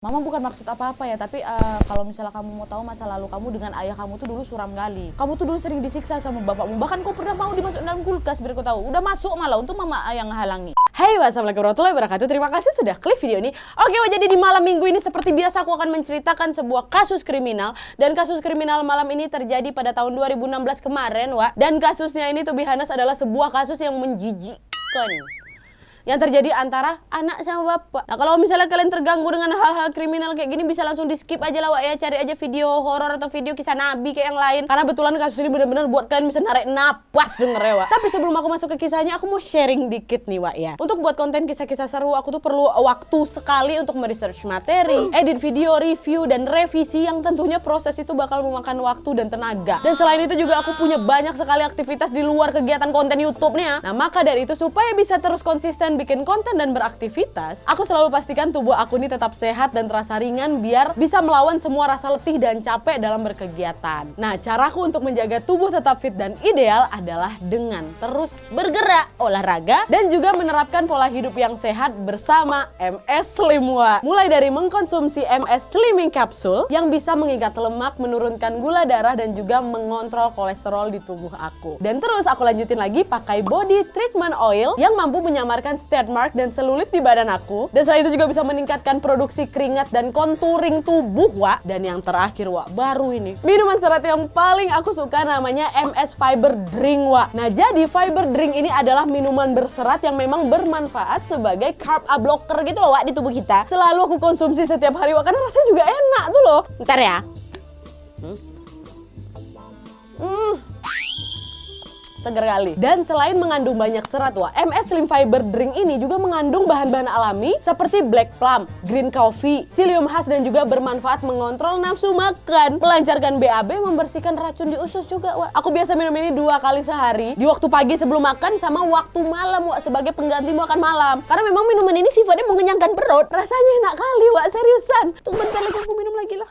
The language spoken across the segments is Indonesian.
Mama bukan maksud apa-apa ya, tapi kalau misalnya kamu mau tahu masa lalu kamu dengan ayah kamu tuh dulu suram kali. Kamu tuh dulu sering disiksa sama bapakmu, bahkan kau pernah mau dimasuk dalam kulkas biar kau tahu. Udah masuk malah, untuk mama yang halangi. Hai, wassalamualaikum warahmatullahi wabarakatuh. Terima kasih sudah klik video ini. Oke, jadi di malam minggu ini seperti biasa aku akan menceritakan sebuah kasus kriminal. Dan kasus kriminal malam ini terjadi pada tahun 2016 kemarin, Wak. Dan kasusnya ini to be honest adalah sebuah kasus yang menjijikkan, yang terjadi antara anak sama bapak. Nah, kalau misalnya kalian terganggu dengan hal-hal kriminal kayak gini, bisa langsung di skip aja lah, Wak, ya. Cari aja video horor atau video kisah nabi kayak yang lain. Karena betulan kasus ini benar-benar buat kalian bisa narik napas denger ya, Wak. Tapi sebelum aku masuk ke kisahnya, aku mau sharing dikit nih, Wak, ya. Untuk buat konten kisah-kisah seru, aku tuh perlu waktu sekali untuk meresearch materi, edit video, review, dan revisi, yang tentunya proses itu bakal memakan waktu dan tenaga. Dan selain itu juga aku punya banyak sekali aktivitas di luar kegiatan konten YouTube-nya. Nah, maka dari itu supaya bisa terus konsisten bikin konten dan beraktivitas, aku selalu pastikan tubuh aku ini tetap sehat dan terasa ringan biar bisa melawan semua rasa letih dan capek dalam berkegiatan. Nah, caraku untuk menjaga tubuh tetap fit dan ideal adalah dengan terus bergerak, olahraga, dan juga menerapkan pola hidup yang sehat bersama MS Slim, Wak. Mulai dari mengkonsumsi MS Slimming Capsule yang bisa mengikat lemak, menurunkan gula darah, dan juga mengontrol kolesterol di tubuh aku. Dan terus aku lanjutin lagi pakai Body Treatment Oil yang mampu menyamarkan stretch mark dan selulit di badan aku. Dan selain itu juga bisa meningkatkan produksi keringat dan contouring tubuh, Wak. Dan yang terakhir, Wak, baru ini minuman serat yang paling aku suka, namanya MS Fiber Drink, Wak. Nah, jadi Fiber Drink ini adalah minuman berserat yang memang bermanfaat sebagai carb blocker gitu loh, Wak, di tubuh kita. Selalu aku konsumsi setiap hari, Wak, karena rasanya juga enak tuh loh. Bentar ya. Seger kali. Dan selain mengandung banyak serat, Wak, MS Slim Fiber Drink ini juga mengandung bahan-bahan alami seperti black plum, green coffee, psyllium husk, dan juga bermanfaat mengontrol nafsu makan, melancarkan BAB, membersihkan racun di usus juga, Wak. Aku biasa minum ini 2 kali sehari, di waktu pagi sebelum makan sama waktu malam, Wak, sebagai pengganti makan malam. Karena memang minuman ini sifatnya mengenyangkan perut, rasanya enak kali, Wak, seriusan. Tunggu bentar lagi aku minum lagi lah.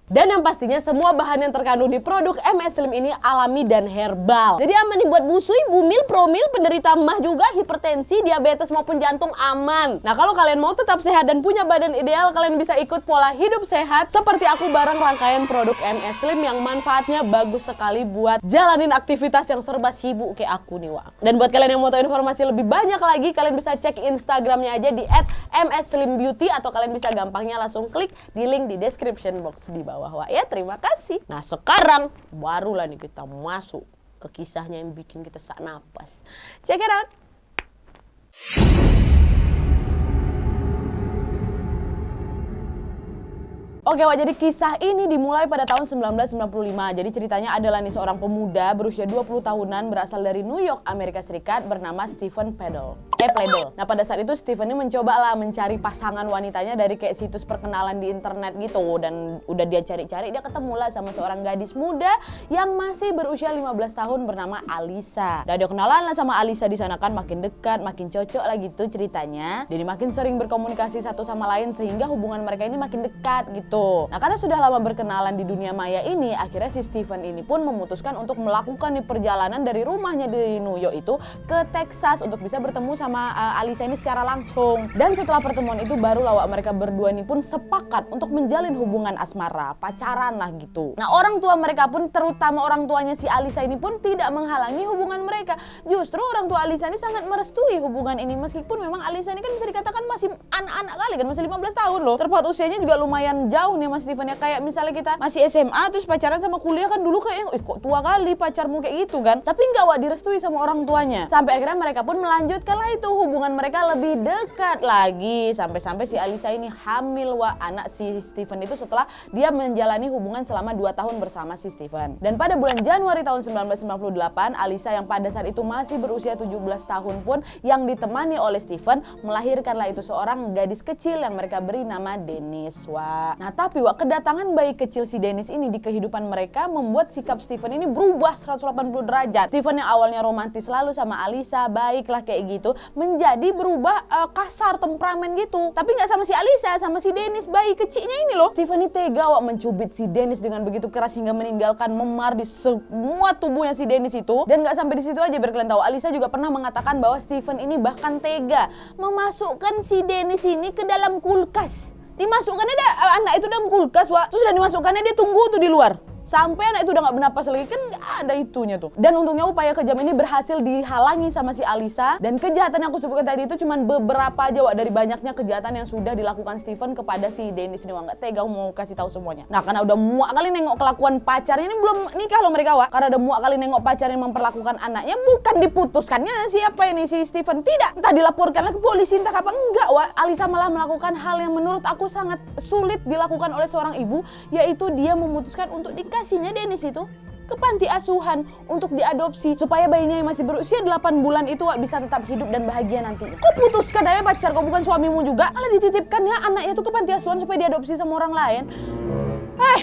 Dan yang pastinya semua bahan yang terkandung di produk MS Slim ini alami dan herbal. Jadi aman dibuat busui, bumil, promil, penderita mah juga, hipertensi, diabetes maupun jantung aman. Nah, kalau kalian mau tetap sehat dan punya badan ideal, kalian bisa ikut pola hidup sehat seperti aku bareng rangkaian produk MS Slim yang manfaatnya bagus sekali buat jalanin aktivitas yang serba sibuk kayak aku nih, Wak. Dan buat kalian yang mau tahu informasi lebih banyak lagi, kalian bisa cek Instagramnya aja di @msslimbeauty, atau kalian bisa gampangnya langsung klik di link di description box di bawah, Wak, ya. Terima kasih. Nah, sekarang barulah nih kita masuk ke kisahnya yang bikin kita sak napas. Check it out. Oke, Wak, jadi kisah ini dimulai pada tahun 1995. Jadi ceritanya adalah nih seorang pemuda berusia 20 tahunan berasal dari New York, Amerika Serikat, bernama Stephen Pledel. Nah, pada saat itu Stephen ini mencoba lah mencari pasangan wanitanya dari kayak situs perkenalan di internet gitu. Dan udah dia cari-cari, dia ketemu lah sama seorang gadis muda yang masih berusia 15 tahun bernama Alisa. Dan dia kenalan lah sama Alisa di sana, kan makin dekat, makin cocok lah gitu ceritanya. Jadi makin sering berkomunikasi satu sama lain sehingga hubungan mereka ini makin dekat gitu. Nah, karena sudah lama berkenalan di dunia maya ini, akhirnya si Stephen ini pun memutuskan untuk melakukan perjalanan dari rumahnya di New York itu ke Texas untuk bisa bertemu sama Alisa ini secara langsung. Dan setelah pertemuan itu baru Wak, mereka berdua ini pun sepakat untuk menjalin hubungan asmara, pacaran lah gitu. Nah, orang tua mereka pun, terutama orang tuanya si Alisa ini pun tidak menghalangi hubungan mereka. Justru orang tua Alisa ini sangat merestui hubungan ini, meskipun memang Alisa ini kan bisa dikatakan masih anak-anak kali kan, masih 15 tahun loh. Terpaut usianya juga lumayan jauh nih Mas Stephen ya. Kayak misalnya kita masih SMA terus pacaran sama kuliah kan dulu kayaknya kok tua kali pacarmu kayak gitu kan. Tapi enggak, Wak, direstui sama orang tuanya. Sampai akhirnya mereka pun melanjutkan lah itu hubungan mereka lebih dekat lagi. Sampai-sampai si Alisa ini hamil, Wak, anak si Stephen itu setelah dia menjalani hubungan selama 2 tahun bersama si Stephen. Dan pada bulan Januari tahun 1998, Alisa yang pada saat itu masih berusia 17 tahun pun yang ditemani oleh Stephen melahirkanlah itu seorang gadis kecil yang mereka beri nama Dennis, Wak. Nah, tapi, Wak, kedatangan bayi kecil si Dennis ini di kehidupan mereka membuat sikap Stephen ini berubah 180 derajat. Stephen yang awalnya romantis selalu sama Alisa, baiklah kayak gitu, menjadi berubah kasar, temperamen gitu. Tapi nggak sama si Alisa, sama si Dennis, bayi kecilnya ini loh. Steven ini tega wak mencubit si Dennis dengan begitu keras hingga meninggalkan memar di semua tubuhnya si Dennis itu. Dan nggak sampai di situ aja, biar kalian tahu, Alisa juga pernah mengatakan bahwa Steven ini bahkan tega memasukkan si Dennis ini ke dalam kulkas. Dimasukkannya anak itu dalam kulkas, wak. Terus udah dimasukkannya dia tunggu tuh di luar. Sampai anak itu udah gak bernapas lagi, kan gak ada itunya tuh. Dan untungnya upaya kejam ini berhasil dihalangi sama si Alisa. Dan kejahatan yang aku sebutkan tadi itu cuman beberapa aja wak dari banyaknya kejahatan yang sudah dilakukan Steven kepada si Dennis ini, wak. Gak tega mau kasih tahu semuanya. Nah, karena udah muak kali nengok kelakuan pacarnya, ini belum nikah loh mereka, wak. Karena udah muak kali nengok pacarnya memperlakukan anaknya, bukan diputuskannya siapa ini si Steven, tidak, entah dilaporkan ke polisi entah apa, enggak, wak. Alisa malah melakukan hal yang menurut aku sangat sulit dilakukan oleh seorang ibu, yaitu dia memutuskan untuk kasihnya Dennis itu ke panti asuhan untuk diadopsi supaya bayinya yang masih berusia 8 bulan itu bisa tetap hidup dan bahagia nantinya. Kok putuskan aja pacar, kok bukan suamimu juga? Malah dititipkan ya anaknya itu ke panti asuhan supaya diadopsi sama orang lain.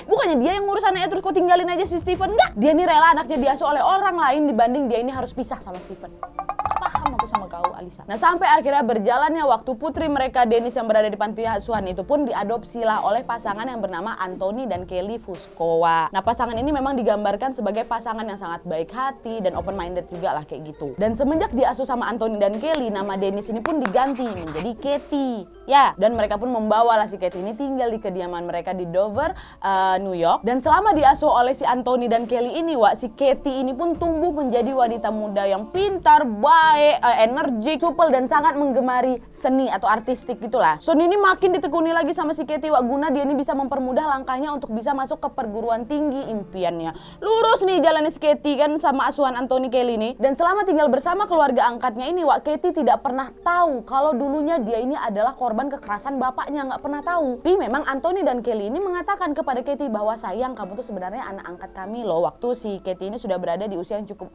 Bukannya dia yang ngurus anaknya terus kau tinggalin aja si Steven? Enggak, dia ini rela anaknya diasuh oleh orang lain dibanding dia ini harus pisah sama Steven. Paham aku sama kau, Alisa. Nah, sampai akhirnya berjalannya waktu, putri mereka Dennis yang berada di panti asuhan itu pun diadopsilah oleh pasangan yang bernama Anthony dan Kelly Fuscoa. Nah, pasangan ini memang digambarkan sebagai pasangan yang sangat baik hati dan open minded juga lah kayak gitu. Dan semenjak diasuh sama Anthony dan Kelly, nama Dennis ini pun diganti menjadi Katie. Ya, dan mereka pun membawalah si Katie ini tinggal di kediaman mereka di Dover, New York. Dan selama diasuh oleh si Anthony dan Kelly ini, wak, si Katie ini pun tumbuh menjadi wanita muda yang pintar, baik, energik, supel, dan sangat menggemari seni atau artistik gitulah. Son ini makin ditekuni lagi sama si Katie, wak, guna dia ini bisa mempermudah langkahnya untuk bisa masuk ke perguruan tinggi impiannya. Lurus nih jalannya si Katie kan sama asuhan Anthony Kelly nih. Dan selama tinggal bersama keluarga angkatnya ini, wak, Katie tidak pernah tahu kalau dulunya dia ini adalah korban kekerasan bapaknya, nggak pernah tahu. Tapi memang Anthony dan Kelly ini mengatakan kepada Katie bahwa sayang, kamu tuh sebenarnya anak angkat kami loh. Waktu si Katie ini sudah berada di usia yang cukup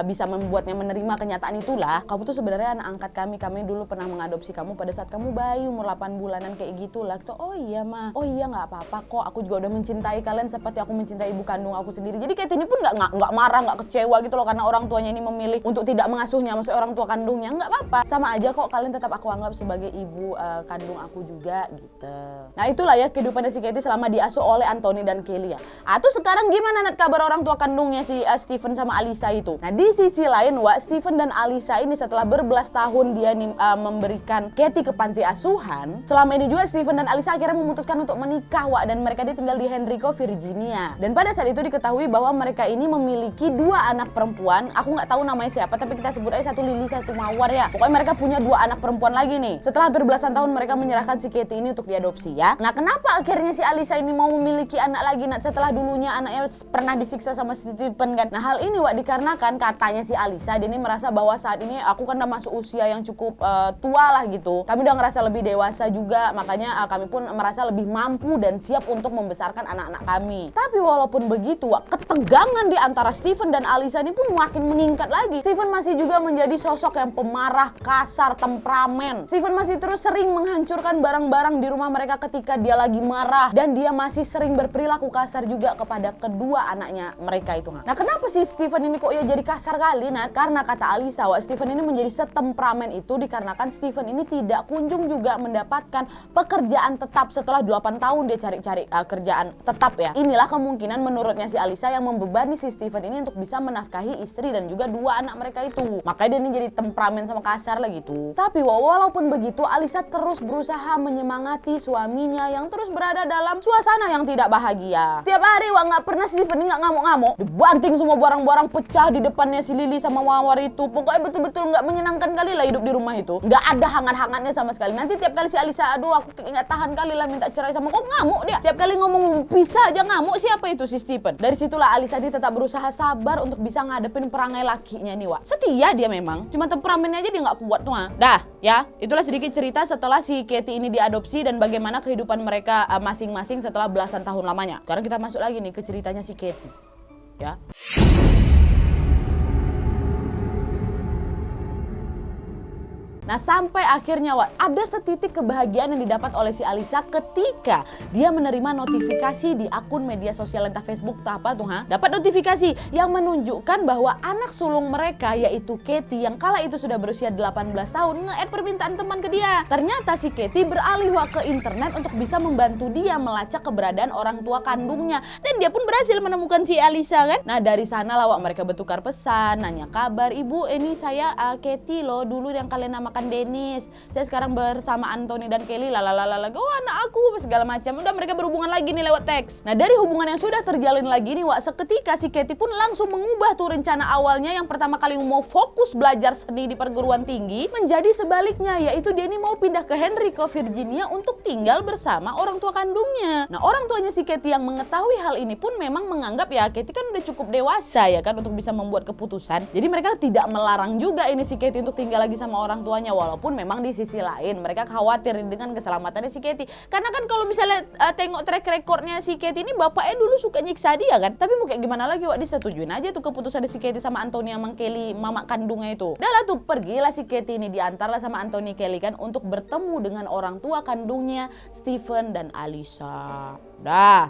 bisa membuatnya menerima kenyataan itulah. Kamu tuh sebenarnya anak angkat kami dulu pernah mengadopsi kamu pada saat kamu bayi umur 8 bulanan kayak gitulah. Gitu, oh iya ma, oh iya nggak apa-apa kok, aku juga udah mencintai kalian seperti aku mencintai ibu kandung aku sendiri. Jadi Katie ini pun nggak marah, nggak kecewa gitu loh karena orang tuanya ini memilih untuk tidak mengasuhnya, maksudnya orang tua kandungnya. Nggak apa-apa, sama aja kok, kalian tetap aku anggap sebagai ibu kandung aku juga gitu. Nah, itulah ya kehidupannya si Katie selama diasuh oleh Anthony dan Kelly ya. Terus sekarang gimana Nat kabar orang tua kandungnya si Steven sama Alisa itu? Nah, di sisi lain, wak, Steven dan Alisa ini setelah berbelas tahun dia memberikan Katie ke panti asuhan, selama ini juga Steven dan Alisa akhirnya memutuskan untuk menikah, wak, dan mereka tinggal di Henrico, Virginia. Dan pada saat itu diketahui bahwa mereka ini memiliki 2 anak perempuan. Aku nggak tahu namanya siapa, tapi kita sebut aja satu Lily, satu Mawar ya. Pokoknya mereka punya 2 anak perempuan lagi nih. Setelah hampir belasan tahun mereka menyerahkan si Katie ini untuk diadopsi ya. Nah, kenapa akhirnya si Alisa ini mau memiliki anak lagi, Nat, setelah dulunya anaknya pernah disiksa sama Steven kan? Nah, hal ini, wak, dikarenakan katanya si Alisa dia ini merasa bahwa saat ini aku kan udah masuk usia yang cukup tua lah gitu. Kami udah ngerasa lebih dewasa juga, makanya kami pun merasa lebih mampu dan siap untuk membesarkan anak-anak kami. Tapi walaupun begitu, wak, ketegangan di antara Steven dan Alisa ini pun makin meningkat lagi. Steven masih juga menjadi sosok yang pemarah, kasar, temperamen. Steven masih terus sering menghancurkan barang-barang di rumah mereka ketika dia lagi marah, dan dia masih sering berperilaku kasar juga kepada kedua anaknya mereka itu. Nah, kenapa sih Steven ini kok ya jadi kasar kali, Nat? Karena kata Alisa, wak, Steven ini menjadi setemperamen itu dikarenakan Steven ini tidak kunjung juga mendapatkan pekerjaan tetap setelah 8 tahun dia cari-cari kerjaan tetap ya. Inilah kemungkinan menurutnya si Alisa yang membebani si Steven ini untuk bisa menafkahi istri dan juga 2 anak mereka itu. Makanya dia ini jadi temperamen sama kasar lah gitu. Tapi walaupun begitu, Alisa terus berusaha menyemangati suaminya yang terus berada dalam suasana yang tidak bahagia. Tiap hari, wak, nggak pernah Steven ini nggak ngamuk-ngamuk. Dibanting semua barang-barang pecah di depannya si Lily sama Mawar itu. Pokoknya betul-betul nggak menyenangkan kali lah hidup di rumah itu. Nggak ada hangat-hangatnya sama sekali. Nanti tiap kali si Alisa, aduh aku nggak tahan kali lah minta cerai sama kok, ngamuk dia. Tiap kali ngomong pisah aja ngamuk. Siapa itu si Steven? Dari situlah Alisa ini tetap berusaha sabar untuk bisa ngadepin perangai lakinya nih, wak. Setia dia memang, cuma temperamennya aja dia nggak kuat tuh. Dah ya, itulah sedikit cerita setelah si Katie ini diadopsi dan bagaimana kehidupan mereka masing-masing setelah belasan tahun lamanya. Sekarang kita masuk lagi nih ke ceritanya si Katie ya. Nah sampai akhirnya Wak, ada setitik kebahagiaan yang didapat oleh si Alisa ketika dia menerima notifikasi di akun media sosial entah Facebook atau apa tuh dapat notifikasi yang menunjukkan bahwa anak sulung mereka yaitu Katie yang kala itu sudah berusia 18 tahun nge-add permintaan teman ke dia. Ternyata si Katie beralih Wak ke internet untuk bisa membantu dia melacak keberadaan orang tua kandungnya, dan dia pun berhasil menemukan si Alisa kan. Nah dari sana lah Wak, mereka bertukar pesan, nanya kabar, ibu ini saya Katie loh, dulu yang kalian namakan Dennis, saya sekarang bersama Anthony dan Kelly lalalala, oh anak aku segala macam. Udah mereka berhubungan lagi nih lewat teks. Nah dari hubungan yang sudah terjalin lagi nih Wak, seketika si Katie pun langsung mengubah tuh rencana awalnya yang pertama kali mau fokus belajar seni di perguruan tinggi menjadi sebaliknya, yaitu dia ini mau pindah ke Henrico, Virginia untuk tinggal bersama orang tua kandungnya. Nah orang tuanya si Katie yang mengetahui hal ini pun memang menganggap ya Katie kan udah cukup dewasa ya kan untuk bisa membuat keputusan. Jadi mereka tidak melarang juga ini si Katie untuk tinggal lagi sama orang tuanya, walaupun memang di sisi lain mereka khawatir dengan keselamatannya si Katie. Karena kan kalau misalnya tengok track recordnya si Katie ini, bapaknya dulu suka nyiksa dia kan. Tapi mau kayak gimana lagi Wak, disetujuin aja tuh keputusan si Katie sama Anthony sama Kelly, mama kandungnya itu. Udah lah tuh pergilah si Katie ini diantarlah sama Anthony Kelly kan untuk bertemu dengan orang tua kandungnya Stephen dan Alisa.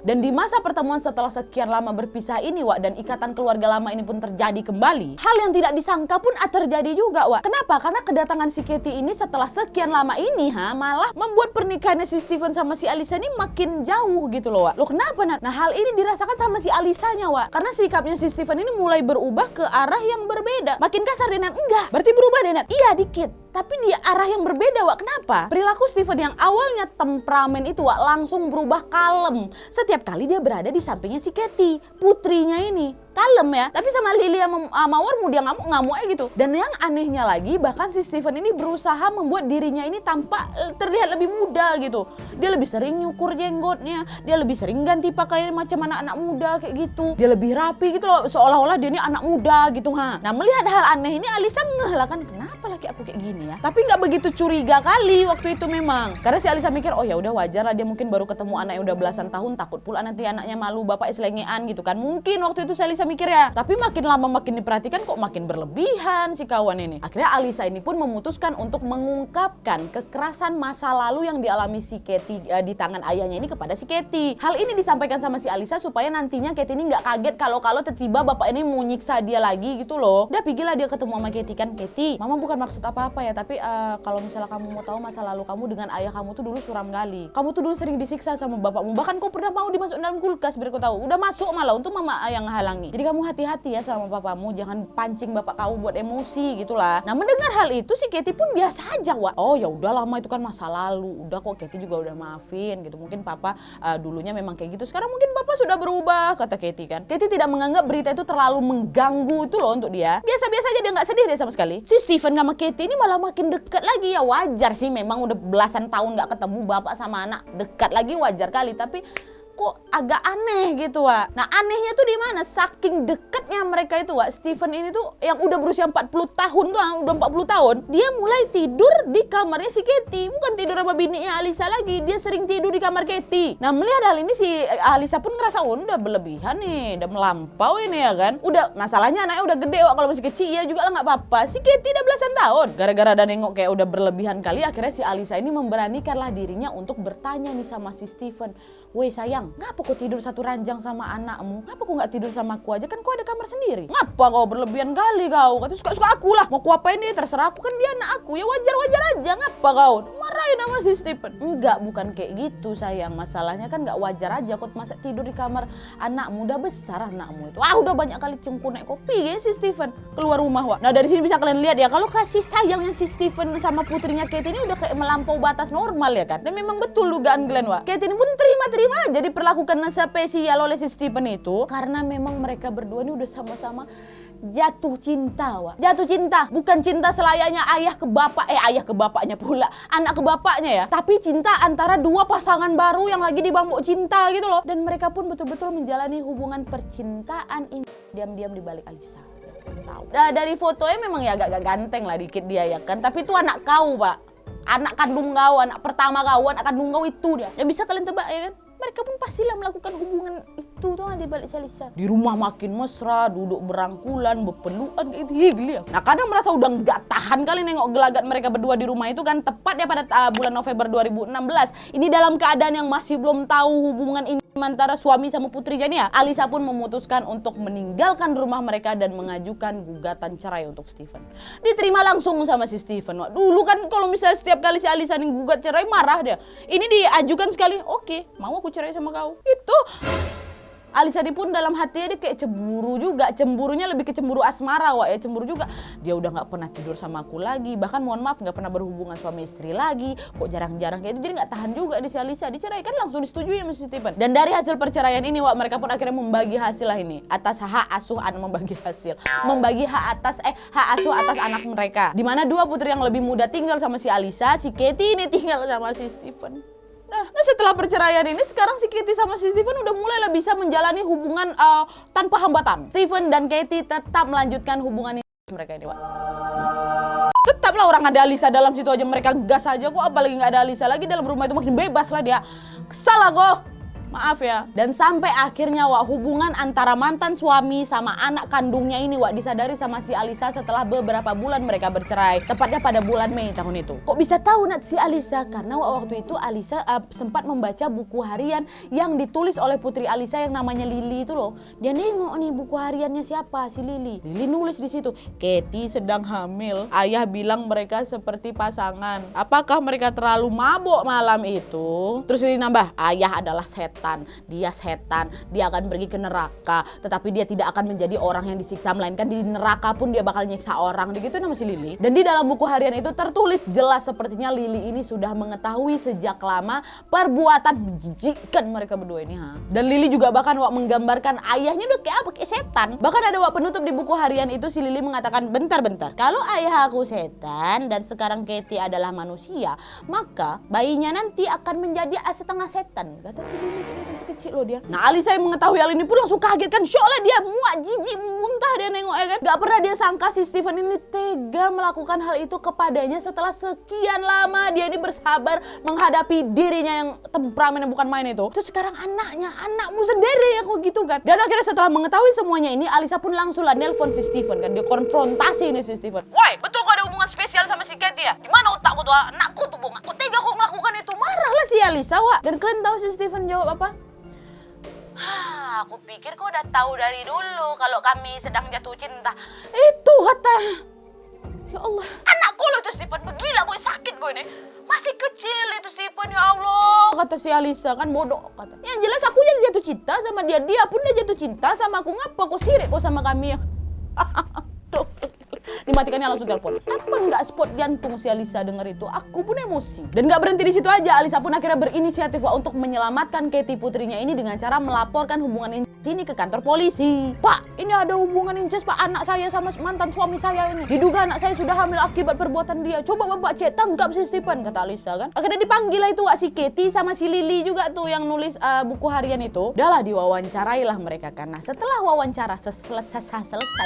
Dan di masa pertemuan setelah sekian lama berpisah ini Wak, dan ikatan keluarga lama ini pun terjadi kembali, hal yang tidak disangka pun terjadi juga Wak. Kenapa? Karena kedatangan si Katie ini setelah sekian lama ini malah membuat pernikahannya si Stephen sama si Alisa ini makin jauh gitu loh Wak. Loh kenapa Nat? Nah hal ini dirasakan sama si Alisanya Wak, karena sikapnya si Stephen ini mulai berubah ke arah yang berbeda. Makin kasar deh Nat? Enggak. Berarti berubah deh Nat? Iya dikit. Tapi di arah yang berbeda Wak. Kenapa? Perilaku Stephen yang awalnya temperamen itu Wak langsung berubah kalem. Setiap kali dia berada di sampingnya si Katie, putrinya ini. Kalem ya, tapi sama Lily sama Mawar dia ngamuk-ngamuk aja gitu. Dan yang anehnya lagi, bahkan si Stephen ini berusaha membuat dirinya ini tampak terlihat lebih muda gitu. Dia lebih sering nyukur jenggotnya, dia lebih sering ganti pakaian macam anak-anak muda kayak gitu. Dia lebih rapi gitu loh, seolah-olah dia ini anak muda gitu Nah melihat hal aneh ini Alisa ngeh lah kan, kenapa laki aku kayak gini ya? Tapi nggak begitu curiga kali waktu itu memang. Karena si Alisa mikir, oh ya udah wajar lah, dia mungkin baru ketemu anak yang udah belasan tahun, takut pula nanti anaknya malu bapaknya selengean gitu kan. Mungkin waktu itu si Alisa mikir ya. Tapi makin lama makin diperhatikan kok makin berlebihan si kawan ini. Akhirnya Alisa ini pun memutuskan untuk mengungkapkan kekerasan masa lalu yang dialami si Katie di tangan ayahnya ini kepada si Katie. Hal ini disampaikan sama si Alisa supaya nantinya Katie ini nggak kaget kalau tiba-tiba bapak ini mau nyiksa dia lagi gitu loh. Udah pergilah dia ketemu sama Katie kan. Katie, mama bukan maksud apa-apa ya, tapi kalau misalnya kamu mau tahu masa lalu kamu dengan ayah kamu tuh dulu suram kali. Kamu tuh dulu sering disiksa sama bapakmu. Bahkan kau pernah mau dimasuk dalam kulkas biar kau tahu. Udah masuk malah untuk mama yang halangi. Jadi kamu hati-hati ya sama papamu, jangan pancing bapak kamu buat emosi gitulah. Nah mendengar hal itu si Katie pun biasa aja Wak. Oh ya udah lama itu kan masa lalu. Udah kok Katie juga udah maafin gitu. Mungkin papa dulunya memang kayak gitu. Sekarang mungkin papa sudah berubah kata Katie kan. Katie tidak menganggap berita itu terlalu mengganggu itu loh untuk dia. Biasa-biasa aja, dia nggak sedih deh sama sekali. Si Stephen sama Katie ini malah makin dekat lagi ya, wajar sih memang udah belasan tahun nggak ketemu bapak sama anak, dekat lagi wajar kali. Tapi kok agak aneh gitu Wak. Nah anehnya tuh di mana? Saking dekatnya mereka itu Wak, Stephen ini tuh yang udah berusia 40 tahun tuh, udah 40 tahun, dia mulai tidur di kamarnya si Katie. Bukan tidur sama bininya Alisa lagi, dia sering tidur di kamar Katie. Nah melihat hal ini si Alisa pun ngerasa udah berlebihan nih, udah melampau ini ya kan. Udah, masalahnya anaknya udah gede Wak, kalau masih kecil ya juga lah nggak apa-apa. Si Katie udah belasan tahun. Gara-gara ada nengok kayak udah berlebihan kali, akhirnya si Alisa ini memberanikanlah dirinya untuk bertanya nih sama si Stephen. Weh sayang, ngapa kau tidur satu ranjang sama anakmu? Ngapa kau nggak tidur sama aku aja? Kan kau ada kamar sendiri. Ngapa kau berlebihan kali kau? Kata suka-suka aku lah. Mau ku apain dia terserah aku, kan dia anak aku. Ya wajar-wajar aja. Ngapa kau? Marahin sama si Stephen. Enggak, bukan kayak gitu sayang. Masalahnya kan nggak wajar aja kau masa tidur di kamar anakmu. Udah besar anakmu itu. Udah banyak kali cengkunek kopi ya si Stephen. Keluar rumah Wak. Nah dari sini bisa kalian lihat ya, kalau kasih sayangnya si Stephen sama putrinya Katie ini udah kayak melampau batas normal ya kan. Dan memang betul dugaan kalian Wak. Katie ini pun terima aja diperlakukan spesial oleh si Stephen itu, karena memang mereka berdua ini udah sama-sama jatuh cinta Wak. Jatuh cinta, bukan cinta selayaknya ayah ke bapak, ayah ke bapaknya pula, anak ke bapaknya ya, tapi cinta antara dua pasangan baru yang lagi di bambuk cinta gitu loh. Dan mereka pun betul-betul menjalani hubungan percintaan ini diam-diam di balik Alisa. Nah, dari fotonya memang ya agak ganteng lah dikit dia ya kan, tapi itu anak kau Pak, anak kandung kau, anak pertama kau, anak kandung kau itu dia. Ya bisa kalian tebak ya kan? mereka pun pastilah melakukan hubungan itu tuh di balik si Alisa. Di rumah makin mesra, duduk berangkulan, berpelukan kayak gitu. Nah kadang merasa udah nggak tahan kali nengok gelagat mereka berdua di rumah itu kan, tepatnya pada bulan November 2016. Ini dalam keadaan yang masih belum tahu hubungan ini antara suami sama putrinya nih ya. Alisa pun memutuskan untuk meninggalkan rumah mereka dan mengajukan gugatan cerai untuk Steven. Diterima langsung sama si Steven. Wah, dulu kan kalau misalnya setiap kali si Alisa nih gugat cerai marah dia. Ini diajukan sekali, oke, mau aku cerai sama kau. Itu Alisa ini pun dalam hatinya dia kayak cemburu juga. Cemburunya lebih ke cemburu asmara, Wak ya, cemburu juga. Dia udah gak pernah tidur sama aku lagi. Bahkan mohon maaf gak pernah berhubungan suami istri lagi. Kok jarang-jarang kayak itu. Jadi gak tahan juga di si Alisa. Diceraikan langsung disetujui sama si Steven. Dan dari hasil perceraian ini, Wak, mereka pun akhirnya membagi hasil lah ini. Atas hak asuh anak, membagi hasil. Membagi hak asuh atas anak mereka. Dimana dua putri yang lebih muda tinggal sama si Alisa, si Katie ini tinggal sama si Steven. Nah setelah perceraian ini sekarang si Katie sama si Steven udah mulai bisa menjalani hubungan tanpa hambatan. Steven dan Katie tetap melanjutkan hubungan ini mereka ini, Wak. Tetaplah orang ada Alisa dalam situ aja mereka gas aja kok, apalagi nggak ada Alisa lagi dalam rumah itu makin bebas lah dia. Kesal lah kok. Maaf ya. Dan sampai akhirnya, Wak, hubungan antara mantan suami sama anak kandungnya ini, Wak, disadari sama si Alisa setelah beberapa bulan mereka bercerai. Tepatnya pada bulan Mei tahun itu. Kok bisa tahu Nat si Alisa? Karena waktu itu Alisa sempat membaca buku harian yang ditulis oleh putri Alisa yang namanya Lily itu loh. Dia nengok nih buku hariannya siapa, si Lily. Lily nulis di situ, Katie sedang hamil. Ayah bilang mereka seperti pasangan. Apakah mereka terlalu mabuk malam itu? Terus Lily nambah, ayah adalah setan. Dia setan, dia akan pergi ke neraka, tetapi dia tidak akan menjadi orang yang disiksa, melainkan di neraka pun dia bakal nyiksa orang. Begitu nama si Lily. Dan di dalam buku harian itu tertulis jelas sepertinya Lily ini sudah mengetahui sejak lama perbuatan menjijikkan mereka berdua ini. Dan Lily juga bahkan, Wak, menggambarkan ayahnya udah kayak apa, kayak setan. Bahkan ada, Wak, penutup di buku harian itu si Lily mengatakan, bentar, kalau ayah aku setan dan sekarang Katie adalah manusia, maka bayinya nanti akan menjadi setengah setan, kata si Lily. Masih kecil loh dia. Nah Alisa yang mengetahui hal ini pun langsung kaget kan, syok lah dia, muak, jijik, muntah dia nengok ya kan. Gak pernah dia sangka si Steven ini tega melakukan hal itu kepadanya setelah sekian lama dia ini bersabar menghadapi dirinya yang temperamennya bukan main itu. Terus sekarang anakmu sendiri yang kok gitu kan. Dan akhirnya setelah mengetahui semuanya ini, Alisa pun langsung lah nelpon si Steven kan. Dia konfrontasi ini si Steven. Woi, betul kok ada hubungan spesial sama si Katie ya? Gimana otakku tuh, anakku tuh bunga. Kok tega kok melakukan itu? Marah lah si Alisa, Wak. Dan kalian tahu si Steven jawab apa? Aku pikir kau udah tahu dari dulu kalau kami sedang jatuh cinta. Itu katanya. Ya Allah, anakku loh itu Steven. Gila gue, sakit gue ini. Masih kecil itu Steven, ya Allah. Kata si Alisa kan bodoh kata. Yang jelas aku jadi jatuh cinta sama dia. Dia pun udah jatuh cinta sama aku. Ngapa kok sirik kok sama kami ya? Dimatikannya langsung telepon. Apa nggak spot jantung si Alisa denger itu? Aku pun emosi. Dan nggak berhenti di situ aja, Alisa pun akhirnya berinisiatif, Wak, untuk menyelamatkan Katie putrinya ini dengan cara melaporkan hubungan ini ke kantor polisi. Pak, ini ada hubungan incest, Pak, anak saya sama mantan suami saya ini. Diduga anak saya sudah hamil akibat perbuatan dia. Coba Bapak cek, tangkap si Steven, kata Alisa kan. Akhirnya dipanggil lah itu, Wak, si Katie sama si Lily juga tuh yang nulis buku harian itu. Udahlah diwawancarailah mereka kan. Nah setelah wawancara selesai,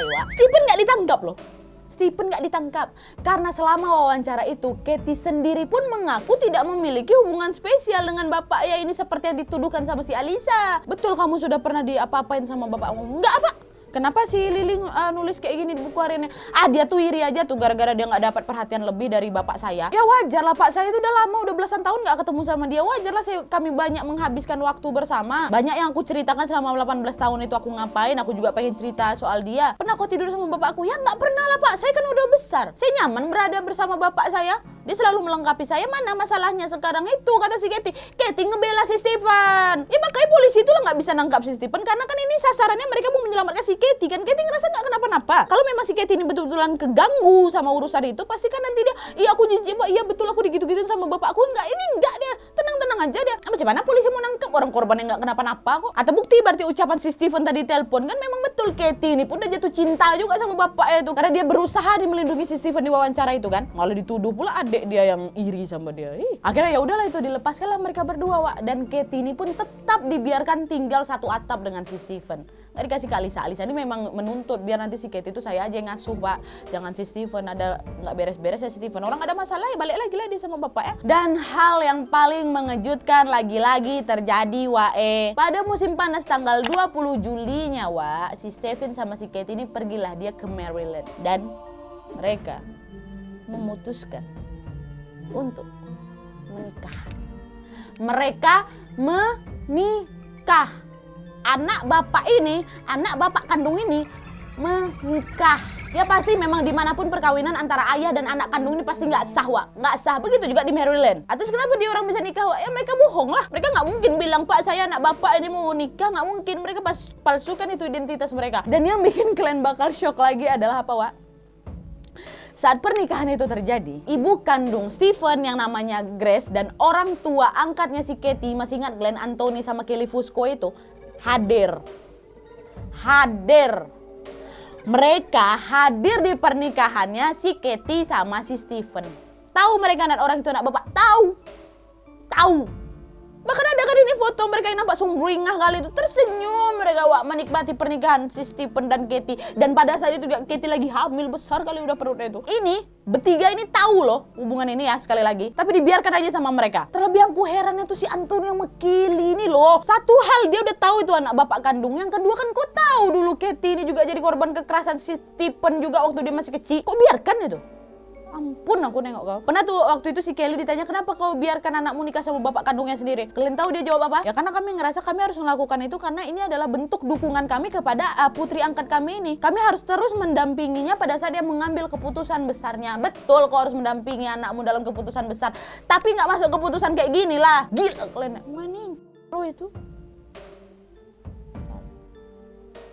Wak, Steven nggak ditangkap loh. Steven nggak ditangkap karena selama wawancara itu Katie sendiri pun mengaku tidak memiliki hubungan spesial dengan bapaknya ini seperti yang dituduhkan sama si Alisa. Betul kamu sudah pernah diapa-apain sama bapakmu? Enggak, apa? Kenapa si Lily nulis kayak gini di buku hariannya? Dia tuh iri aja tuh gara-gara dia nggak dapat perhatian lebih dari bapak saya. Ya wajar lah, Pak saya itu udah lama, udah belasan tahun nggak ketemu sama dia. Wajar lah kami banyak menghabiskan waktu bersama. Banyak yang aku ceritakan selama 18 tahun itu aku ngapain. Aku juga pengen cerita soal dia. Pernah aku tidur sama bapakku? Ya nggak pernah lah, Pak. Saya kan udah besar. Saya nyaman berada bersama bapak saya. Dia selalu melengkapi saya. Mana masalahnya sekarang itu, kata si Katie. Katie ngebela si Steven. Ya makanya polisi itu lah nggak bisa nangkap si Steven karena kan ini sasarannya mereka mau menyelamatkan si Katie kan. Katie ngerasa nggak kenapa-napa. Kalau memang si Katie ini betul-betulan keganggu sama urusan itu, pasti kan nanti dia, iya aku jijik, Pak, iya betul aku digitu-gituin sama bapakku. Enggak, ini enggak, dia tenang-tenang aja dia. Macam mana polisi mau nangkep orang korban yang nggak kenapa-napa kok? Atau bukti berarti ucapan si Steven tadi telepon kan memang betul Katie ini pun udah jatuh cinta juga sama bapaknya itu karena dia berusaha melindungi si Steven di wawancara itu kan. Malah dituduh pula adik dia yang iri sama dia. Akhirnya ya udahlah itu dilepaskanlah mereka berdua, Wak. Dan Katie ini pun tetap dibiarkan tinggal satu atap dengan si Steven. Nggak dikasih ke Alisa. Alisa ini memang menuntut biar nanti si Katie itu saya aja yang ngasuh, Pak. Jangan si Steven ada nggak beres-beres ya si Steven. Orang ada masalah ya balik lagi lah dia sama bapaknya. Dan hal yang paling mengejutkan lagi lagi-lagi terjadi pada musim panas tanggal 20 Julinya si Stephen sama si Katie ini pergilah dia ke Maryland dan mereka memutuskan untuk menikah. Mereka menikah. Anak bapak kandung ini menikah. Ya pasti memang dimanapun perkawinan antara ayah dan anak kandung ini pasti nggak sah, nggak sah. Begitu juga di Maryland. Terus kenapa dia orang bisa nikah, Ya mereka bohong lah. Mereka nggak mungkin bilang, Pak saya anak bapak ini mau nikah, nggak mungkin. Mereka palsukan itu identitas mereka. Dan yang bikin kalian bakal shock lagi adalah apa, Saat pernikahan itu terjadi, ibu kandung Stephen yang namanya Grace dan orang tua angkatnya si Katie, masih ingat Glenn Anthony sama Kelly Fusco itu, hadir. Mereka hadir di pernikahannya si Katie sama si Stephen. Tahu mereka anak orang itu anak bapak? Tahu. Bahkan ada kan ini foto mereka yang nampak sumringah kali itu. Tersenyum mereka menikmati pernikahan si Stephen dan Katie. Dan pada saat itu juga Katie lagi hamil besar kali udah perutnya itu. Ini bertiga ini tahu loh hubungan ini ya sekali lagi. Tapi dibiarkan aja sama mereka. Terlebih yang ku heran itu si Anthony yang mekili ini loh. Satu hal dia udah tahu itu anak bapak kandung. Yang kedua kan kau tahu dulu Katie ini juga jadi korban kekerasan si Stephen juga waktu dia masih kecil. Kok biarkan itu? Ampun aku nengok kau. Pernah tuh waktu itu si Kelly ditanya kenapa kau biarkan anakmu nikah sama bapak kandungnya sendiri. Kalian tahu dia jawab apa? Ya karena kami ngerasa kami harus melakukan itu karena ini adalah bentuk dukungan kami kepada putri angkat kami ini. Kami harus terus mendampinginya pada saat dia mengambil keputusan besarnya. Betul kau harus mendampingi anakmu dalam keputusan besar. Tapi nggak masuk keputusan kayak gini lah. Gila kalian. Mana lo itu?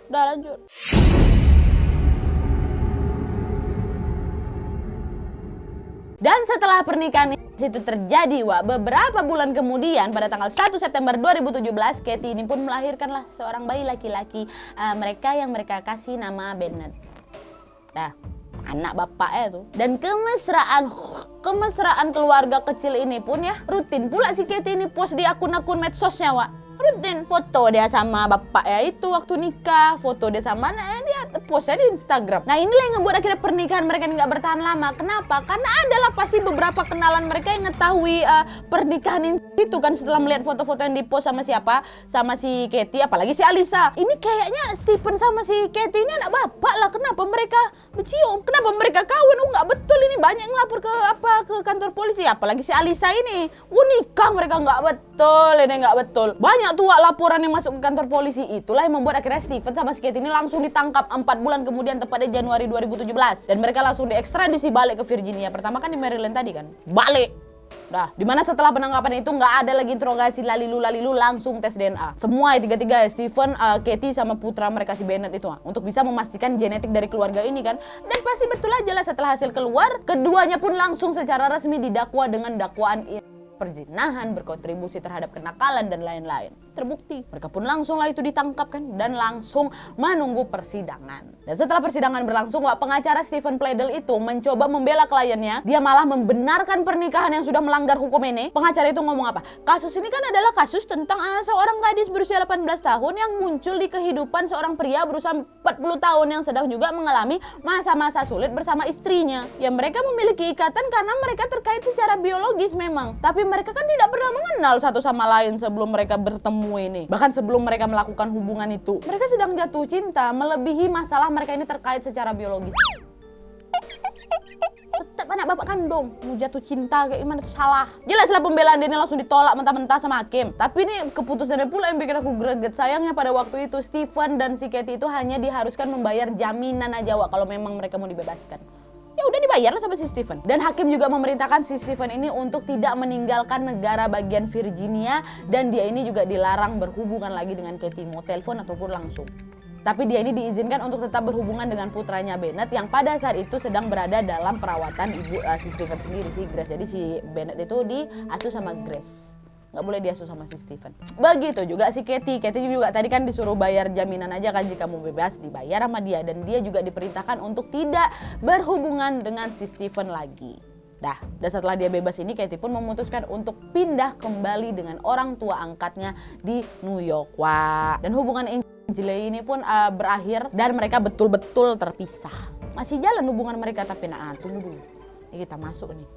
Udah lanjut. Dan setelah pernikahan itu terjadi, beberapa bulan kemudian pada tanggal 1 September 2017, Katie ini pun melahirkanlah seorang bayi laki-laki yang mereka kasih nama Bennett. Nah, anak bapaknya tuh. Dan kemesraan keluarga kecil ini pun ya rutin pula si Katie ini post di akun-akun medsosnya, rutin foto dia sama bapak ya itu waktu nikah, foto dia sama dia postnya di Instagram. Nah inilah yang ngebuat akhirnya pernikahan mereka nggak bertahan lama. Kenapa? Karena adalah pasti beberapa kenalan mereka yang ngetahui pernikahan itu kan setelah melihat foto-foto yang dipost sama siapa, sama si Katie, apalagi si Alisa. Ini kayaknya Stephen sama si Katie ini anak bapak lah. Kenapa mereka bercium? Kenapa mereka kawin? Nggak betul ini, banyak yang lapor ke kantor polisi. Apalagi si Alisa ini, nikah mereka nggak betul, ini nggak betul. Banyak laporan yang masuk ke kantor polisi. Itulah yang membuat akhirnya Stephen sama si Katie ini langsung ditangkap 4 bulan kemudian tepatnya Januari 2017. Dan mereka langsung diekstradisi balik ke Virginia. Pertama kan di Maryland tadi kan. Balik. Nah, dimana setelah penangkapan itu nggak ada lagi interogasi lalilu langsung tes DNA. Semua tiga-tiga Stephen, Katie sama putra mereka si Bennett itu untuk bisa memastikan genetik dari keluarga ini kan. Dan pasti betul aja lah setelah hasil keluar, keduanya pun langsung secara resmi didakwa dengan dakwaan perzinahan, berkontribusi terhadap kenakalan dan lain-lain. Terbukti. Mereka pun langsung lah itu ditangkap kan dan langsung menunggu persidangan. Dan setelah persidangan berlangsung, pengacara Stephen Pledel itu mencoba membela kliennya. Dia malah membenarkan pernikahan yang sudah melanggar hukum ini. Pengacara itu ngomong apa? Kasus ini kan adalah kasus tentang seorang gadis berusia 18 tahun yang muncul di kehidupan seorang pria berusia 40 tahun yang sedang juga mengalami masa-masa sulit bersama istrinya. Ya mereka memiliki ikatan karena mereka terkait secara biologis memang. Tapi mereka kan tidak pernah mengenal satu sama lain sebelum mereka bertemu ini. Bahkan sebelum mereka melakukan hubungan itu, mereka sedang jatuh cinta melebihi masalah mereka ini terkait secara biologis. Tetap anak bapak kandung mau jatuh cinta kayak gimana tuh salah. Jelaslah pembelaan dia ini langsung ditolak mentah-mentah sama hakim. Tapi ini keputusannya pula yang bikin aku greget. Sayangnya pada waktu itu Stephen dan si Katie itu hanya diharuskan membayar jaminan aja kalau memang mereka mau dibebaskan. Ya udah dibayar lah sama si Stephen. Dan hakim juga memerintahkan si Stephen ini untuk tidak meninggalkan negara bagian Virginia. Dan dia ini juga dilarang berhubungan lagi dengan Katie, mau telepon ataupun langsung. Tapi dia ini diizinkan untuk tetap berhubungan dengan putranya Bennett yang pada saat itu sedang berada dalam perawatan ibu si Stephen sendiri, si Grace. Jadi si Bennett itu diasuh sama Grace. Nggak boleh diasuh sama si Stephen. Begitu juga si Katie. Katie juga tadi kan disuruh bayar jaminan aja kan jika mau bebas, dibayar sama dia. Dan dia juga diperintahkan untuk tidak berhubungan dengan si Stephen lagi. Dan setelah dia bebas ini, Katie pun memutuskan untuk pindah kembali dengan orang tua angkatnya di New York. Dan hubungan Angela ini pun berakhir dan mereka betul-betul terpisah. Masih jalan hubungan mereka tapi tunggu dulu. Ini kita masuk nih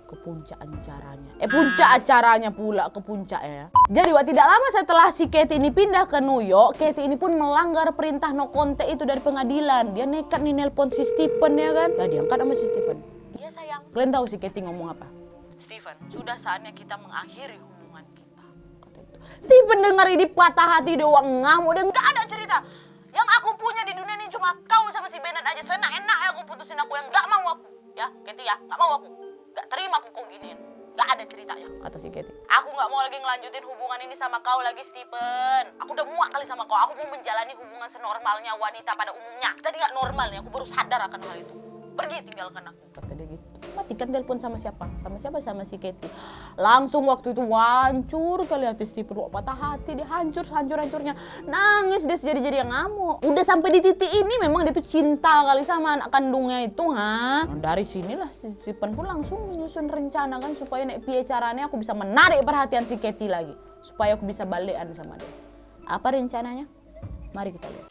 ke ke puncak acaranya. Puncak acaranya pula ke puncaknya. Jadi tidak lama setelah si Katie ini pindah ke New York, Katie ini pun melanggar perintah no contact itu dari pengadilan. Dia nekat nih nelpon si Stephen ya kan. Nah diangkat sama si Stephen. Iya sayang. Kalian tahu si Katie ngomong apa? Stephen, sudah saatnya kita mengakhiri hubungan kita. Kata itu. Stephen dengar ini patah hati doang, ngamuk dan gak ada cerita. Yang aku punya di dunia ini cuma kau sama si Bennett aja. Senak-enak aku putusin aku yang gak mau aku. Ya, Katie ya, gak mau aku. Gak terima aku kau giniin. Gak ada ceritanya, kata si Katie. Aku gak mau lagi ngelanjutin hubungan ini sama kau lagi, Stephen. Aku udah muak kali sama kau. Aku mau menjalani hubungan senormalnya wanita pada umumnya. Tadi gak normal nih, aku baru sadar akan hal itu. Pergi tinggalkan aku, kata dia gitu. Matikan telepon sama siapa? Sama si Katie. Langsung waktu itu hancur kali hati Stephen. Wah, patah hati, dia hancur-hancurnya. Nangis dia jadi yang ngamuk. Udah sampai di titik ini memang dia tuh cinta kali sama anak kandungnya itu, ha? Nah, dari sinilah si Stephen pun langsung menyusun rencana kan supaya nek piye caranya aku bisa menarik perhatian si Katie lagi. Supaya aku bisa balikan sama dia. Apa rencananya? Mari kita lihat.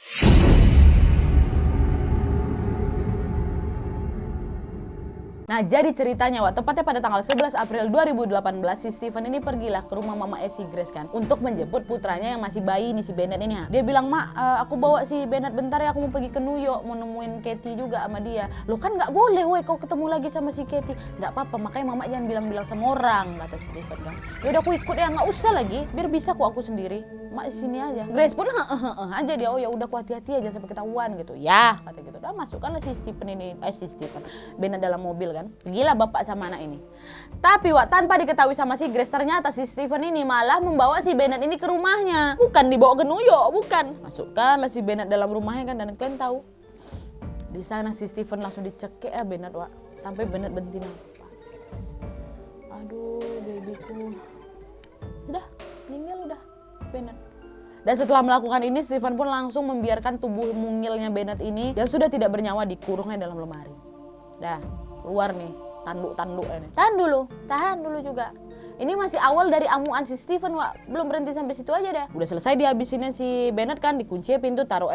Nah jadi ceritanya tepatnya pada tanggal 11 April 2018 si Stephen ini pergilah ke rumah mama si Grace kan untuk menjemput putranya yang masih bayi nih si Bennett ini. Dia bilang, "Mak, aku bawa si Bennett bentar ya, aku mau pergi ke New York mau nemuin Katie juga sama dia." "Loh kan nggak boleh woi kau ketemu lagi sama si Katie." "Nggak apa-apa, makanya mama jangan bilang-bilang sama orang," kata si Stephen kan. "Ya udah aku ikut ya, nggak usah lagi, biar bisa aku sendiri. Mak di sini aja." Grace pun aja dia, "Oh ya udah aku hati-hati aja sampai ketahuan gitu." "Ya," kata gitu. Udah masukkanlah si Stephen Bennett dalam mobil kan. Pergilah bapak sama anak ini. Tapi tanpa diketahui sama si Grace, ternyata si Stephen ini malah membawa si Bennett ini ke rumahnya. Bukan dibawa ke New York, bukan. Masukkanlah si Bennett dalam rumahnya kan, dan kalian tahu. Di sana si Stephen langsung dicekik ya Bennett, sampai Bennett berhenti nafas. Aduh, babyku. Udah, meninggal udah Bennett. Dan setelah melakukan ini, Stephen pun langsung membiarkan tubuh mungilnya Bennett ini yang sudah tidak bernyawa dikurungnya dalam lemari. Dah, keluar nih, tanduk ini. Tahan dulu juga. Ini masih awal dari amuan si Stephen, belum berhenti sampai situ aja dah. Udah selesai dihabisinnya si Bennett kan, dikunci pintu, taruh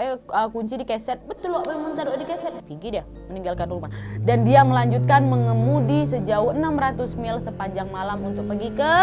kunci di keset. Betul memang taruh di keset. Pergi dia, meninggalkan rumah. Dan dia melanjutkan mengemudi sejauh 600 mil sepanjang malam untuk pergi ke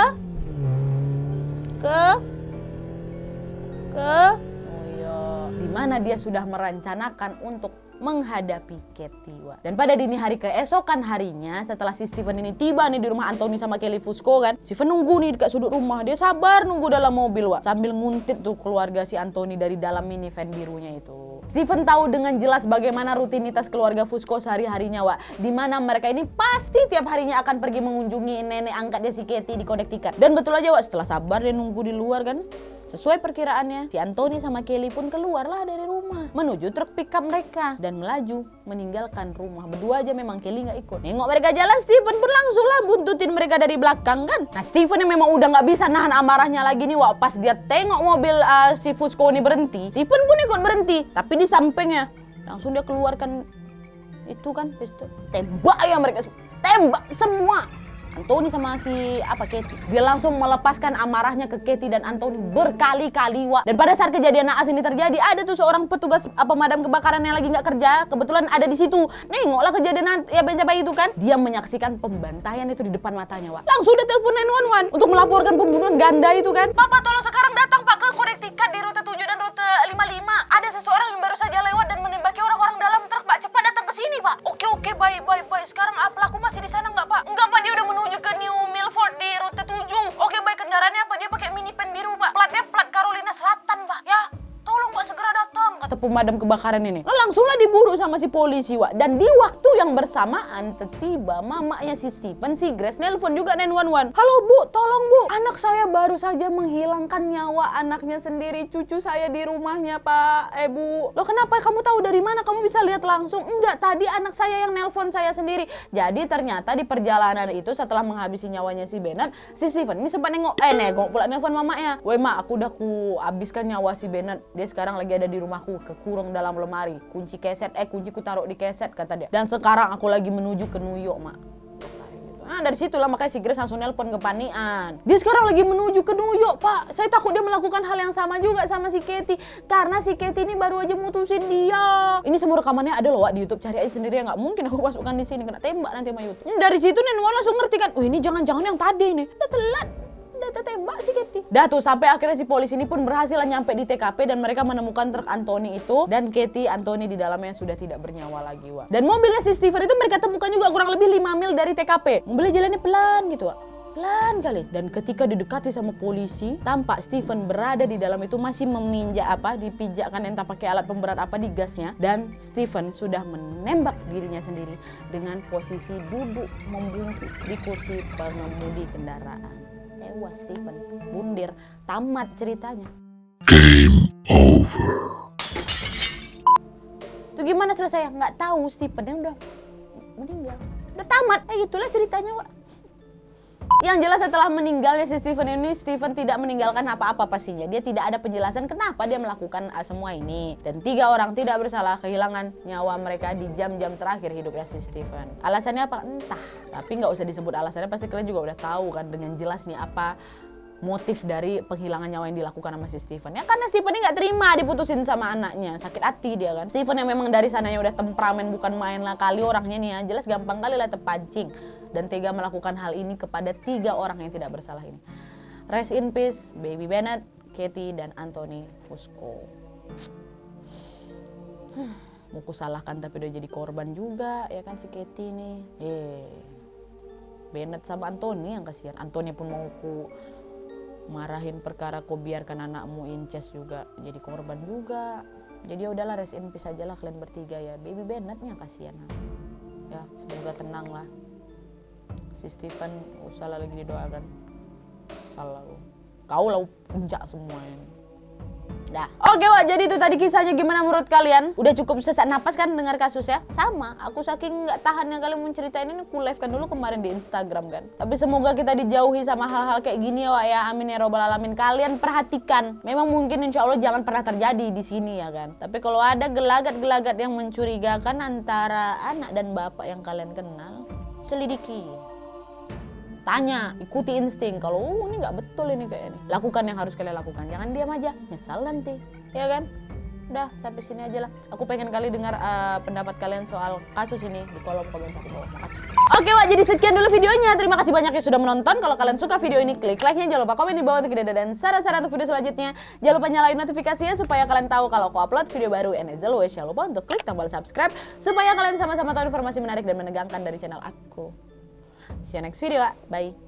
New York, di mana dia sudah merencanakan untuk menghadapi Katie. Dan pada dini hari keesokan harinya, setelah si Stephen ini tiba nih di rumah Anthony sama Kelly Fusco kan, Stephen nunggu nih dekat sudut rumah. Dia sabar nunggu dalam mobil sambil nguntit tuh keluarga si Anthony dari dalam minivan birunya itu. Stephen tahu dengan jelas bagaimana rutinitas keluarga Fusco sehari-harinya, di mana mereka ini pasti tiap harinya akan pergi mengunjungi nenek angkatnya si Katie di Connecticut. Dan betul aja setelah sabar dia nunggu di luar kan, sesuai perkiraannya, si Anthony sama Kelly pun keluarlah dari rumah menuju truk pickup mereka dan melaju meninggalkan rumah. Berdua aja memang, Kelly nggak ikut. Nengok mereka jalan, Stephen pun langsung lah buntutin mereka dari belakang kan. Nah Stephen yang memang udah nggak bisa nahan amarahnya lagi nih, pas dia tengok mobil si Fusco ini berhenti, Stephen pun ikut berhenti. Tapi di sampingnya langsung dia keluarkan itu kan pistol, tembak ya mereka, tembak semua. Anthony sama si Katie. Dia langsung melepaskan amarahnya ke Katie dan Anthony berkali-kali, Dan pada saat kejadian naas ini terjadi, ada tuh seorang petugas pemadam kebakaran yang lagi nggak kerja, kebetulan ada di situ. Nengoklah kejadian bayi itu kan. Dia menyaksikan pembantaian itu di depan matanya, Langsung dia telepon 911 untuk melaporkan pembunuhan ganda itu kan. "Papa, tolong sekarang datang Pak ke Connecticut di rute 7 dan rute 55. Ada seseorang yang baru saja lewat dan menembaki orang-orang dalam truk, Pak. Cepat datang ke sini, Pak." Oke, baik. Sekarang pelaku masih di sana nggak, Pak? Enggak, Pak, dia udah menuju ke New Milford di rute 7. Oke, baik, kendaraannya apa? Dia pakai minivan biru, Pak. Platnya plat Carolina Selatan, Pak. Ya, tolong Pak segera datang, kata pemadam kebakaran ini. Langsunglah diburu sama si polisi, Dan di waktu yang bersamaan tiba mamanya si Stephen, si Grace, nelpon juga 911. "Halo Bu, tolong Bu, anak saya baru saja menghilangkan nyawa anaknya sendiri, cucu saya di rumahnya Pak. Bu, loh kenapa kamu tahu dari mana? Kamu bisa lihat langsung?" "Enggak, tadi anak saya yang nelpon saya sendiri." Jadi ternyata di perjalanan itu setelah menghabisi nyawanya si Bennett, si Stephen ini sempat nengok pula nelpon mamanya. "Woi Mak, aku udah habiskan nyawa si Bennett. Dia sekarang lagi ada di rumahku, kekurung dalam lemari. Kunciku taruh di keset," kata dia. "Dan sekarang aku lagi menuju ke New York, Mak." Nah, dari situlah makanya si Grace langsung nelpon ke Panian. Dia sekarang lagi menuju ke New York, Pak. Saya takut dia melakukan hal yang sama juga sama si Katie. Karena si Katie ini baru aja mutusin dia. Ini semua rekamannya ada loh, Wak, di YouTube. Cari aja sendiri ya. Nggak mungkin aku masukkan di sini. Kena tembak nanti sama YouTube. Dari situ Nenwa langsung ngerti kan. Ini jangan-jangan yang tadi nih. Udah telat. Udah tertembak si Katie. Dah tuh sampai akhirnya si polisi ini pun berhasil nyampe di TKP dan mereka menemukan truk Anthony itu dan Katie Anthony di dalamnya sudah tidak bernyawa lagi, Wak. Dan mobilnya si Stephen itu mereka temukan juga kurang lebih 5 mil dari TKP. Mobilnya jalannya pelan gitu, Wak. Pelan kali. Dan ketika didekati sama polisi, tampak Stephen berada di dalam itu masih dipijakkan entah pakai alat pemberat apa di gasnya. Dan Stephen sudah menembak dirinya sendiri dengan posisi duduk membungkuk di kursi pengemudi kendaraan. Tewas Stephen, bundir, tamat ceritanya. Game over. Itu gimana selesai? Nggak tahu, Stephen yang udah meninggal. Udah tamat, itulah ceritanya, Wak. Yang jelas setelah meninggalnya si Stephen ini, Stephen tidak meninggalkan apa-apa pastinya. Dia tidak ada penjelasan kenapa dia melakukan semua ini. Dan 3 orang tidak bersalah kehilangan nyawa mereka di jam-jam terakhir hidupnya si Stephen. Alasannya apa? Entah. Tapi nggak usah disebut alasannya, pasti kalian juga udah tahu kan dengan jelas nih apa motif dari penghilangan nyawa yang dilakukan sama si Stephen. Ya karena Stephen ini nggak terima diputusin sama anaknya. Sakit hati dia kan. Stephen yang memang dari sananya udah temperamen bukan main lah kali orangnya nih ya. Jelas gampang kali lah terpancing. Dan tega melakukan hal ini kepada 3 orang yang tidak bersalah ini. Rest in peace, Baby Bennett, Katie, dan Anthony Fusco. Mau kusalahkan tapi udah jadi korban juga ya kan si Katie nih. Bennett sama Anthony yang kasihan. Anthony pun mau ku marahin perkara kau biarkan anakmu incest juga jadi korban juga. Jadi ya udahlah rest in peace aja lah kalian bertiga ya. Baby Bennettnya kasihan. Ya semoga tenang lah. Si Stephen usahlah lagi didoakan. Salah kau lah puncak semua ini. Dah. Oke, Wak, jadi itu tadi kisahnya. Gimana menurut kalian? Udah cukup sesak napas kan dengar kasusnya? Sama, aku saking nggak tahan yang kalian mau ceritain ini, aku live kan dulu kemarin di Instagram kan. Tapi semoga kita dijauhi sama hal-hal kayak gini ya, Wak ya. Amin ya robbal alamin. Kalian perhatikan. Memang mungkin insya Allah jangan pernah terjadi di sini ya kan. Tapi kalau ada gelagat-gelagat yang mencurigakan antara anak dan bapak yang kalian kenal, selidiki. Tanya, ikuti insting. Kalau ini nggak betul ini kayaknya. Lakukan yang harus kalian lakukan. Jangan diam aja, nyesal nanti, ya kan? Udah, sampai sini aja lah. Aku pengen kali dengar pendapat kalian soal kasus ini di kolom komentar di bawah. Makasih. Oke, Wak, jadi sekian dulu videonya. Terima kasih banyak yang sudah menonton. Kalau kalian suka video ini, klik like-nya. Jangan lupa komen di bawah untuk ide dan saran-saran untuk video selanjutnya. Jangan lupa nyalain notifikasinya supaya kalian tahu kalau aku upload video baru. And as always, jangan lupa untuk klik tombol subscribe supaya kalian sama-sama tahu informasi menarik dan menegangkan dari channel aku. See you next video, Bye.